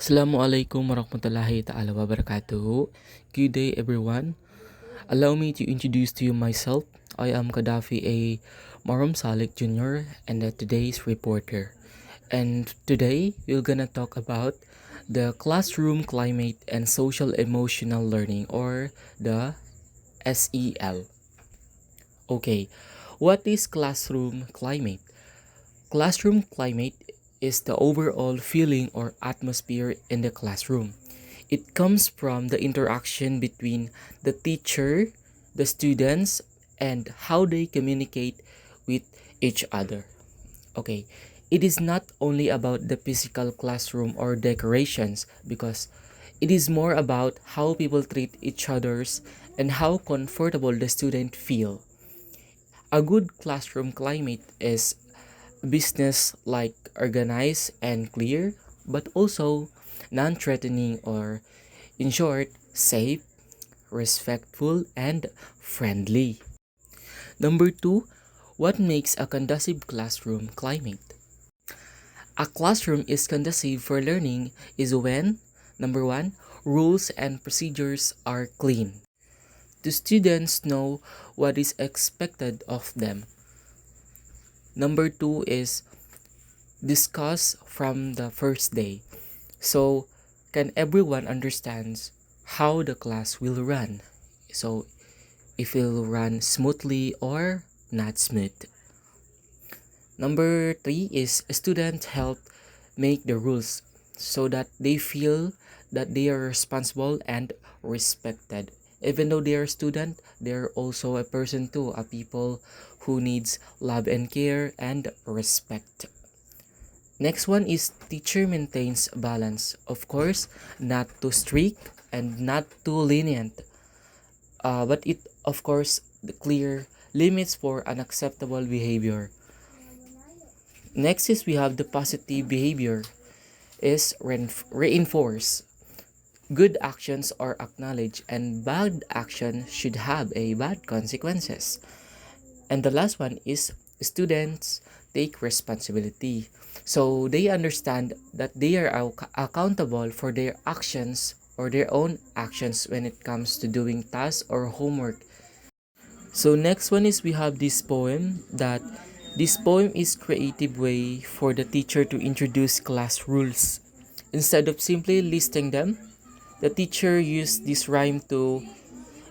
Assalamualaikum warahmatullahi ta'ala wabarakatuh. Good day everyone. Allow me to introduce to you myself. I am Gaddafi A. Maram Salik Jr. and today's reporter. And today we're gonna talk about the classroom climate and social emotional learning, or the SEL. Okay, what is classroom climate? Classroom climate is the overall feeling or atmosphere in the classroom. It comes from the interaction between the teacher, the students, and how they communicate with each other. Okay, it is not only about the physical classroom or decorations, because it is more about how people treat each others and how comfortable the student feel. A good classroom climate is business like organized and clear, but also non-threatening, or in short, safe, respectful, and friendly. Number two, what makes a conducive classroom climate? A classroom is conducive for learning is when, number one, rules and procedures are clean. The students know what is expected of them. Number two is discuss from the first day. So, can everyone understands how the class will run? So, if it will run smoothly or not smooth. Number three is students help make the rules so that they feel that they are responsible and respected. Even though they are a student, they're also a person too, a people who needs love and care and respect. Next one is teacher maintains balance. Of course, not too strict and not too lenient. But it, of course, the clear limits for unacceptable behavior. Next is we have the positive behavior is reinforce. Good actions are acknowledged and bad action should have a bad consequences. And the last one is students take responsibility. So they understand that they are accountable for their actions or their own actions when it comes to doing tasks or homework. So next one is we have this poem that this poem is creative way for the teacher to introduce class rules. Instead of simply listing them, the teacher used this rhyme to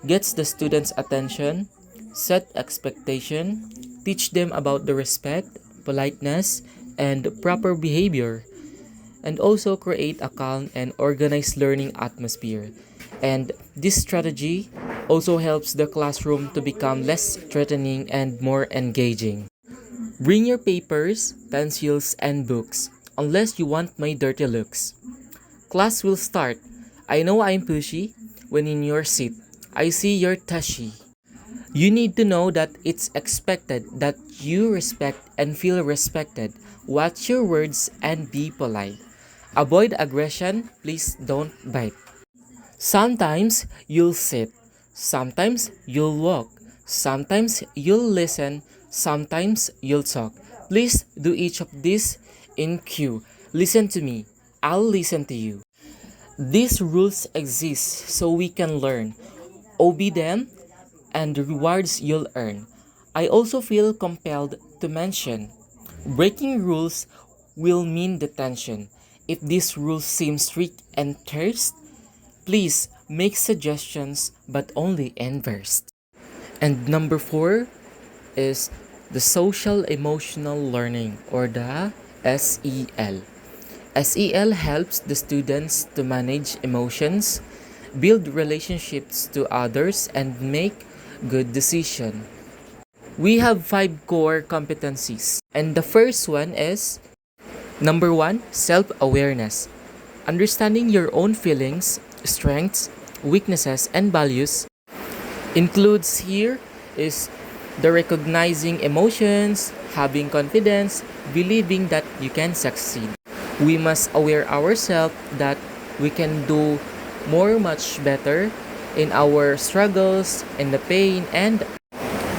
gets the students' attention, set expectation, teach them about the respect, politeness, and proper behavior, and also create a calm and organized learning atmosphere. And this strategy also helps the classroom to become less threatening and more engaging. Bring your papers, pencils, and books, unless you want my dirty looks. Class will start. I know I'm pushy when in your seat. I see you're touchy. You need to know that it's expected that you respect and feel respected. Watch your words and be polite. Avoid aggression, please don't bite. Sometimes you'll sit, sometimes you'll walk, sometimes you'll listen, sometimes you'll talk. Please do each of these in cue. Listen to me, I'll listen to you. These rules exist so we can learn. Obey them and the rewards you'll earn. I also feel compelled to mention breaking rules will mean detention. If these rules seem strict and terse, please make suggestions but only in verse. And number four is the social emotional learning, or the SEL. SEL helps the students to manage emotions, build relationships to others, and make good decisions. We have five core competencies. And the first one is number one, self-awareness. Understanding your own feelings, strengths, weaknesses, and values includes here is the recognizing emotions, having confidence, believing that you can succeed. We must aware ourselves that we can do much better in our struggles and the pain. And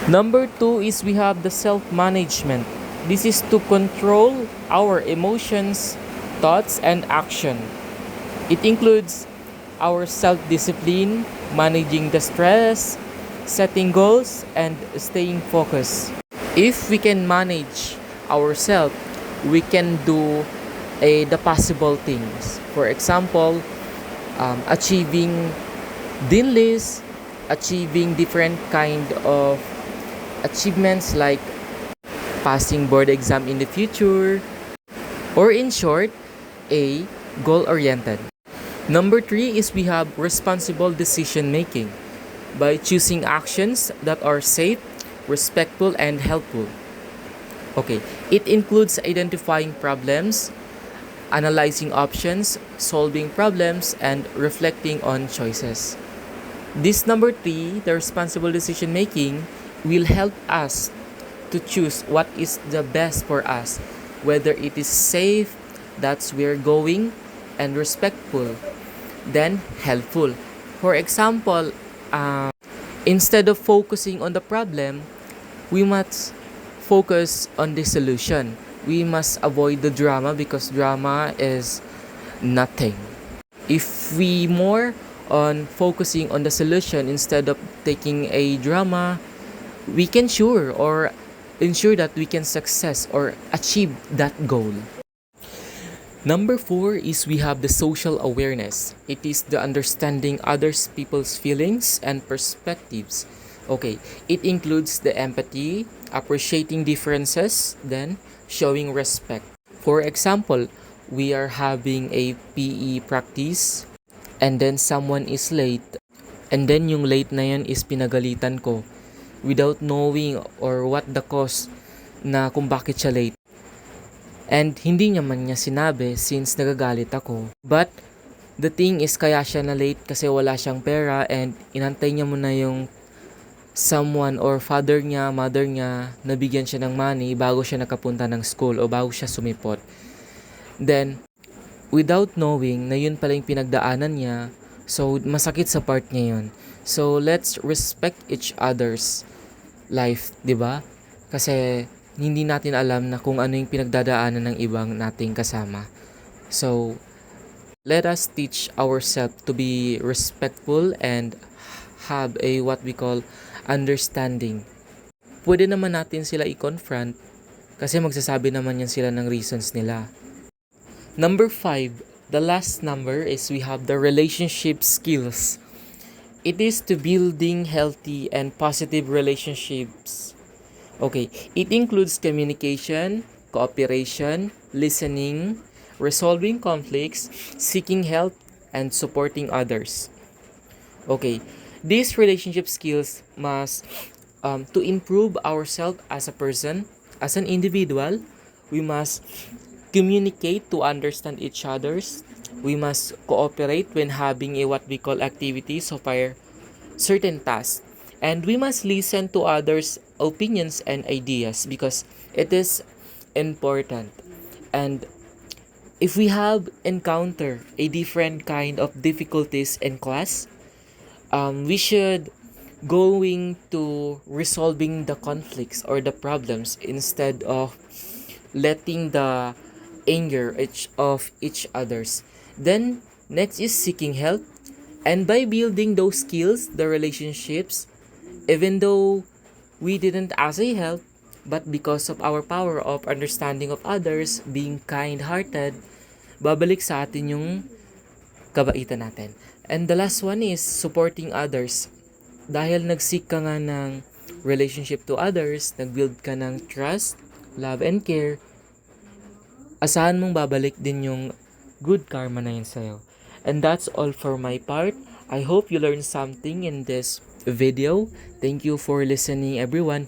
number two is we have the self-management. This is to control our emotions, thoughts, and action. It includes our self-discipline, managing the stress, setting goals, and staying focused. If we can manage ourselves, we can do the possible things. For example, achieving dean list, achieving different kind of achievements like passing board exam in the future, or in short, a goal-oriented. Number three is we have responsible decision making by choosing actions that are safe, respectful, and helpful. Okay, it includes identifying problems, analyzing options, solving problems, and reflecting on choices. This number three, the responsible decision making, will help us to choose what is the best for us, whether it is safe, that's we're going, and respectful, then helpful. For example, instead of focusing on the problem, we must focus on the solution. We must avoid the drama because drama is nothing. If we more on focusing on the solution instead of taking a drama, we can sure or ensure that we can success or achieve that goal. Number four is we have the social awareness. It is the understanding others people's feelings and perspectives. Okay, it includes the empathy, appreciating differences, then showing respect. For example, we are having a PE practice and then someone is late and then yung late na yan is pinagalitan ko without knowing or what the cause na kung bakit siya late. And hindi naman niya sinabi since nagagalit ako. But the thing is kaya siya na late kasi wala siyang pera and inantay niya muna yung someone or father niya, mother niya, nabigyan siya ng money bago siya nakapunta ng school o bago siya sumipot. Then, without knowing na yun pala yung pinagdaanan niya, so masakit sa part niya yun. So, let's respect each other's life, di ba? Kasi hindi natin alam na kung ano yung pinagdadaanan ng ibang nating kasama. So, let us teach ourselves to be respectful and have a what we call understanding. Pwede naman natin sila i-confront kasi magsasabi naman yan sila ng reasons nila. Number 5, the last number is we have the relationship skills. It is to building healthy and positive relationships. Okay, it includes communication, cooperation, listening, resolving conflicts, seeking help, and supporting others. Okay, these relationship skills must to improve ourselves as a person, as an individual, we must communicate to understand each others. We must cooperate when having a what we call activities of our certain tasks. And we must listen to others' opinions and ideas because it is important. And if we have encounter a different kind of difficulties in class, we should going to resolving the conflicts or the problems instead of letting the anger of each others. Then next is seeking help, and by building those skills, the relationships, even though we didn't ask a help, but because of our power of understanding of others, being kind-hearted, babalik sa atin yung kabaitan natin. And the last one is supporting others. Dahil nag-seek ka nga ng relationship to others, nag-build ka ng trust, love, and care, asahan mong babalik din yung good karma na yun sa'yo. And that's all for my part. I hope you learned something in this video. Thank you for listening, everyone.